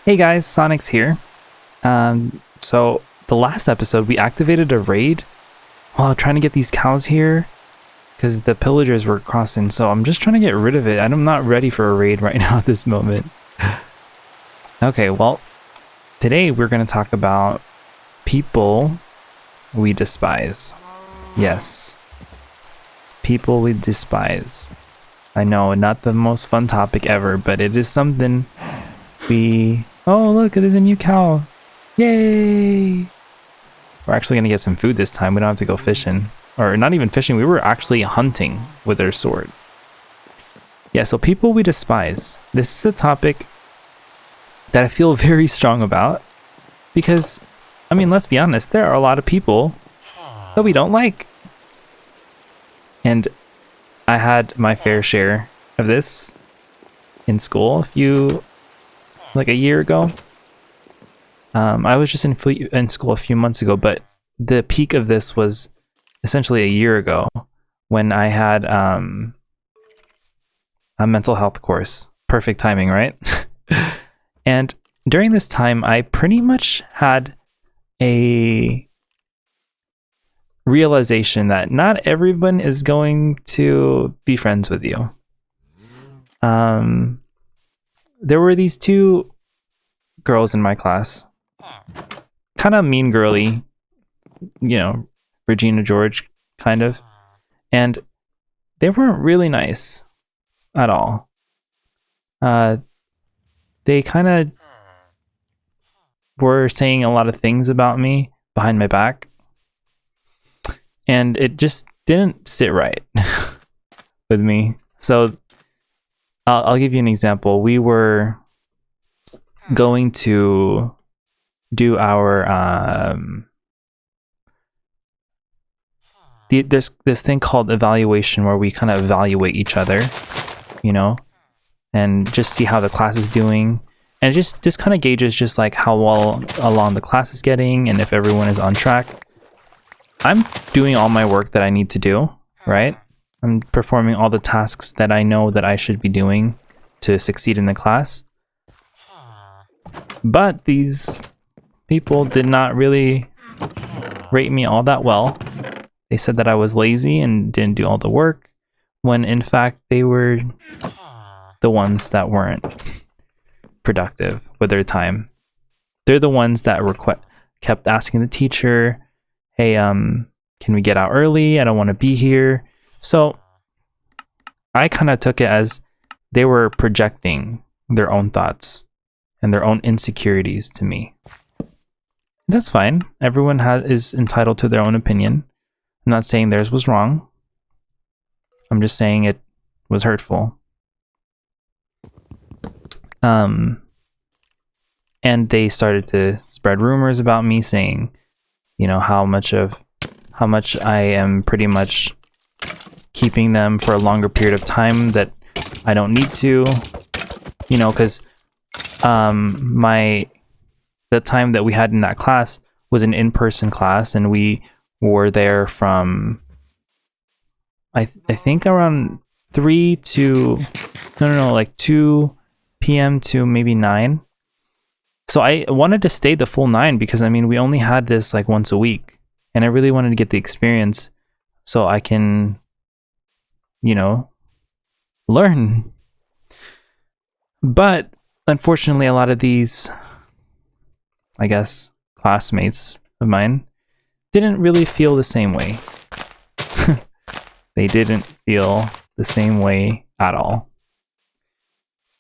Hey guys, Sonyx here. So the last episode we activated a raid while trying to get these cows here because the pillagers were crossing. So I'm just trying to get rid of it. I'm not ready for a raid right now at this moment. Okay, well, today we're going to talk about people we despise. Yes, it's people we despise. I know, not the most fun topic ever, but it is something Oh, look, there's a new cow. Yay! We're actually gonna get some food this time. We don't have to go fishing. Or not even fishing, we were actually hunting with our sword. Yeah, so people we despise. This is a topic that I feel very strong about. Because, I mean, let's be honest, there are a lot of people that we don't like. And I had my fair share of this in school like a year ago. I was just in school a few months ago, but the peak of this was essentially a year ago when I had a mental health course. Perfect timing, right? And during this time, I pretty much had a realization that not everyone is going to be friends with you. There were these two girls in my class, kind of mean girly, Regina George kind of, and they weren't really nice at all. They kind of were saying a lot of things about me behind my back, and it just didn't sit right with me. So I'll give you an example. We were going to do our there's this thing called evaluation where we kind of evaluate each other, and just see how the class is doing, and just kind of gauges just like how well along the class is getting and if everyone is on track. I'm doing all my work that I need to do, right? I'm performing all the tasks that I know that I should be doing to succeed in the class. But these people did not really rate me all that well. They said that I was lazy and didn't do all the work, when in fact they were the ones that weren't productive with their time. They're the ones that kept asking the teacher, hey, can we get out early? I don't want to be here. So I kind of took it as they were projecting their own thoughts and their own insecurities to me. That's fine. Everyone is entitled to their own opinion. I'm not saying theirs was wrong. I'm just saying it was hurtful. And they started to spread rumors about me, saying, how much I am pretty much keeping them for a longer period of time that I don't need to, because the time that we had in that class was an in-person class, and we were there from I think around 3 to like 2 p.m. to maybe 9. So I wanted to stay the full 9 because we only had this like once a week, and I really wanted to get the experience so I can learn. But unfortunately, a lot of these, I guess, classmates of mine didn't really feel the same way. They didn't feel the same way at all.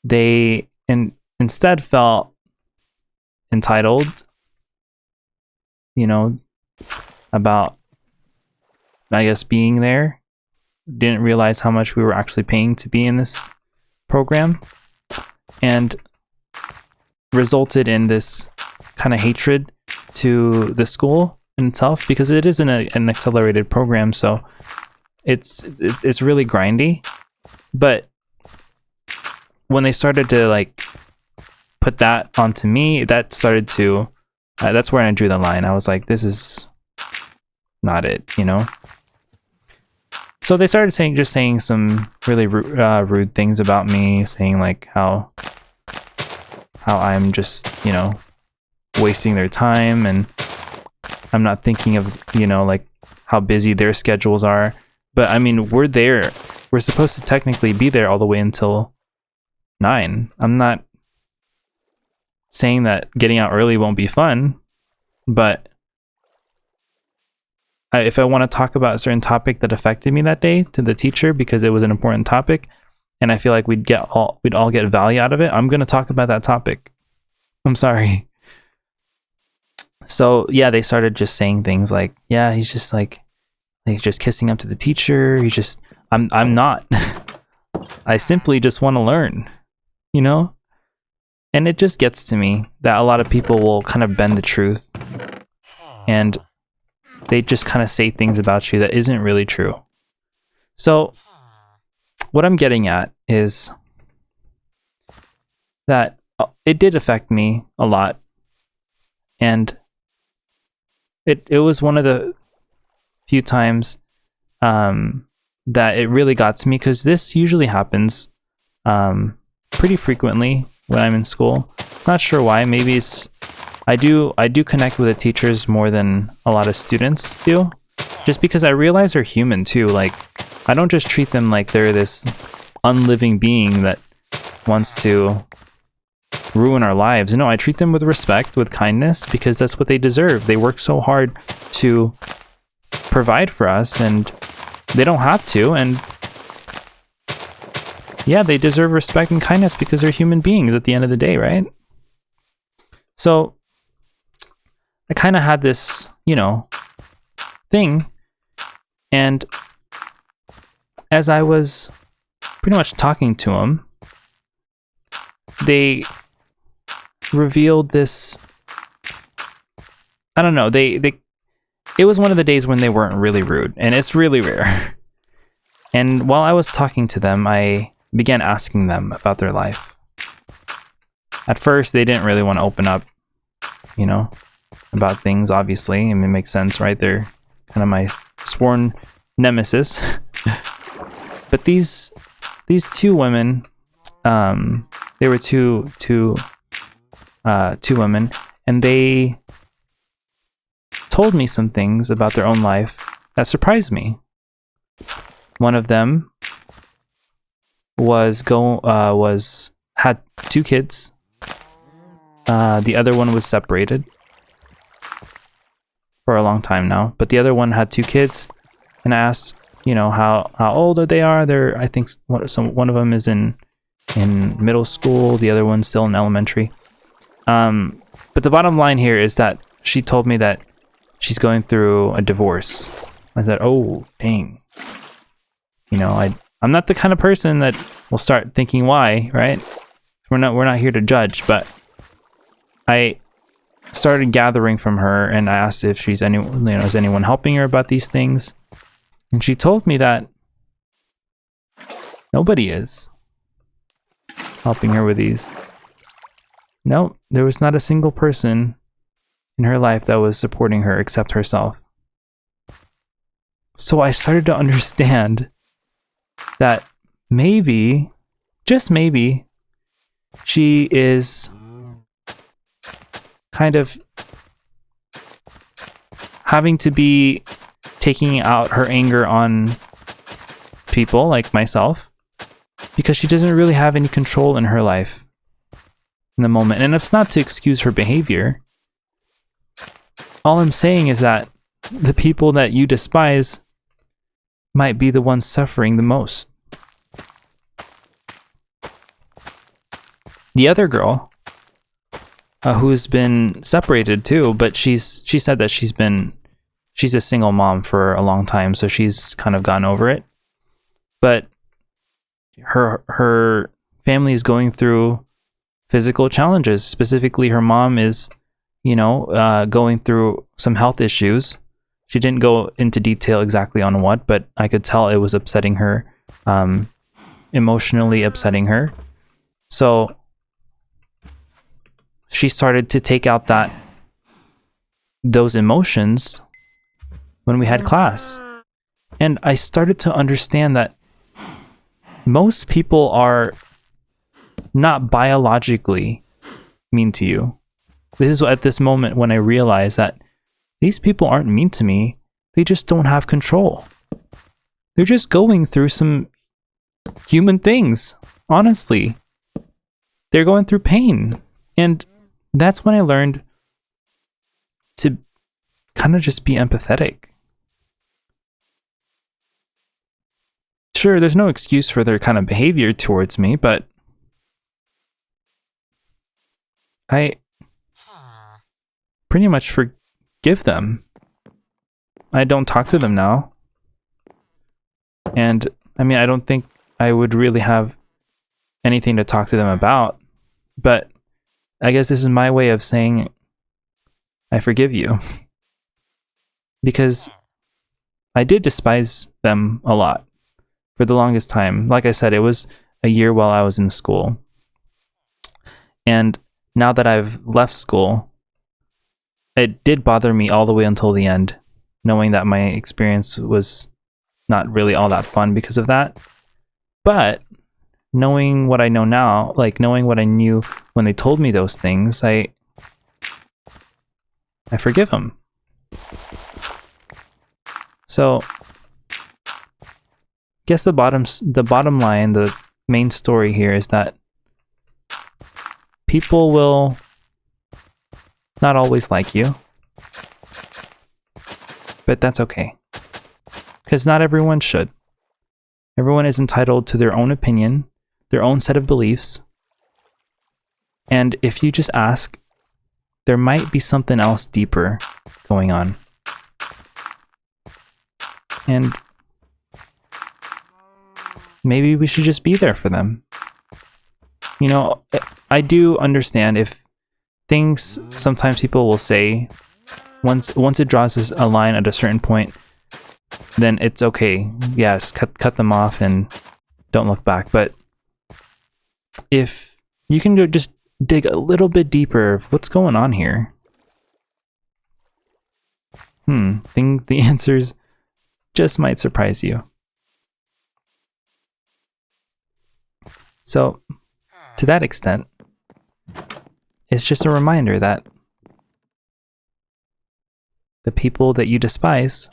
They instead felt entitled, about, I guess, being there. Didn't realize how much we were actually paying to be in this program, and resulted in this kind of hatred to the school in itself, because it is an accelerated program, so it's really grindy. But when they started to like put that onto me, that started to that's where I drew the line. I was like, this is not it, So they started saying some really rude things about me, saying like how how I'm just, wasting their time, and I'm not thinking of, like how busy their schedules are. But I mean, we're supposed to technically be there all the way until 9. I'm not saying that getting out early won't be fun, but if I want to talk about a certain topic that affected me that day to the teacher because it was an important topic, and I feel like we'd all get value out of it, I'm going to talk about that topic. I'm sorry. So yeah, they started just saying things like, yeah, he's just kissing up to the teacher. I'm not. I simply just want to learn, And it just gets to me that a lot of people will kind of bend the truth, and they just kind of say things about you that isn't really true. So what I'm getting at is that it did affect me a lot, and it was one of the few times that it really got to me, because this usually happens pretty frequently when I'm in school. Not sure why. Maybe it's I do connect with the teachers more than a lot of students do, just because I realize they're human too. Like, I don't just treat them like they're this unliving being that wants to ruin our lives. No, I treat them with respect, with kindness, because that's what they deserve. They work so hard to provide for us, and they don't have to. And yeah, they deserve respect and kindness because they're human beings at the end of the day, right? So I kind of had this, thing. And as I was pretty much talking to them, they revealed this. I don't know. It was one of the days when they weren't really rude, and it's really rare. And while I was talking to them, I began asking them about their life. At first, they didn't really want to open up, about things, obviously. I mean, it makes sense, right? They're kind of my sworn nemesis. But these two women, they were two women, and they told me some things about their own life that surprised me. One of them had 2 kids. The other one was separated for a long time now, but the other one had 2 kids. And I asked, how old they are. I think one of them is in middle school, the other one's still in elementary. But the bottom line here is that she told me that she's going through a divorce. I said, oh, dang. I'm not the kind of person that will start thinking why, right? We're not here to judge, but I started gathering from her, and I asked if is anyone helping her about these things? And she told me that nobody is helping her with these. No, there was not a single person in her life that was supporting her except herself. So I started to understand that maybe, just maybe, she is kind of having to be taking out her anger on people like myself, because she doesn't really have any control in her life in the moment. And it's not to excuse her behavior. All I'm saying is that the people that you despise might be the ones suffering the most. The other girl, who's been separated too, but she said that she's a single mom for a long time, so she's kind of gotten over it. But her family is going through physical challenges. Specifically, her mom is, going through some health issues. She didn't go into detail exactly on what, but I could tell it was upsetting her, emotionally upsetting her. So she started to take out those emotions when we had class. And I started to understand that most people are not biologically mean to you. This is at this moment when I realize that these people aren't mean to me. They just don't have control. They're just going through some human things, honestly. They're going through pain. And that's when I learned to kind of just be empathetic. Sure, there's no excuse for their kind of behavior towards me, but I pretty much forgive them. I don't talk to them now. And I mean, I don't think I would really have anything to talk to them about, but I guess this is my way of saying I forgive you. Because I did despise them a lot for the longest time. Like I said, it was a year while I was in school. And now that I've left school, it did bother me all the way until the end, knowing that my experience was not really all that fun because of that. But knowing what I know now, like knowing what I knew when they told me those things, I forgive them. So, I guess the bottom line, the main story here is that people will not always like you, but that's okay. Because not everyone should. Everyone is entitled to their own opinion, their own set of beliefs. And if you just ask, there might be something else deeper going on. And maybe we should just be there for them. You know, I do understand if things sometimes people will say, once it draws a line at a certain point, then it's okay. Yes, cut them off and don't look back. But if you can just dig a little bit deeper of what's going on here, think the answers just might surprise you. So, to that extent, it's just a reminder that the people that you despise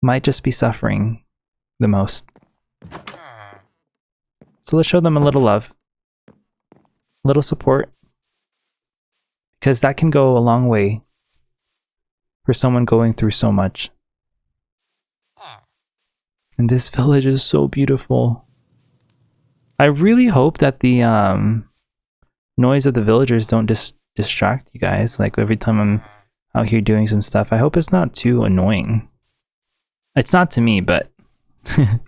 might just be suffering the most. So let's show them a little love, a little support, because that can go a long way for someone going through so much. And this village is so beautiful. I really hope that the noise of the villagers don't distract you guys. Like every time I'm out here doing some stuff, I hope it's not too annoying. It's not to me, but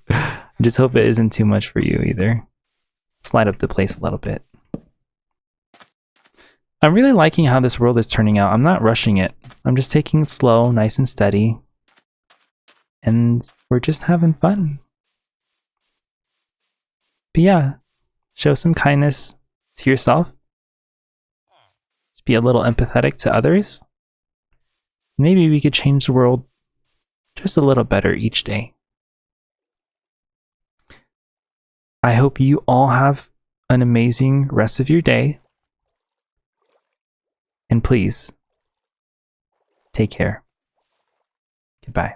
I just hope it isn't too much for you either. Let's light up the place a little bit. I'm really liking how this world is turning out. I'm not rushing it. I'm just taking it slow, nice and steady. And we're just having fun. But yeah, show some kindness to yourself. Just be a little empathetic to others. Maybe we could change the world just a little better each day. I hope you all have an amazing rest of your day. And please, take care. Goodbye.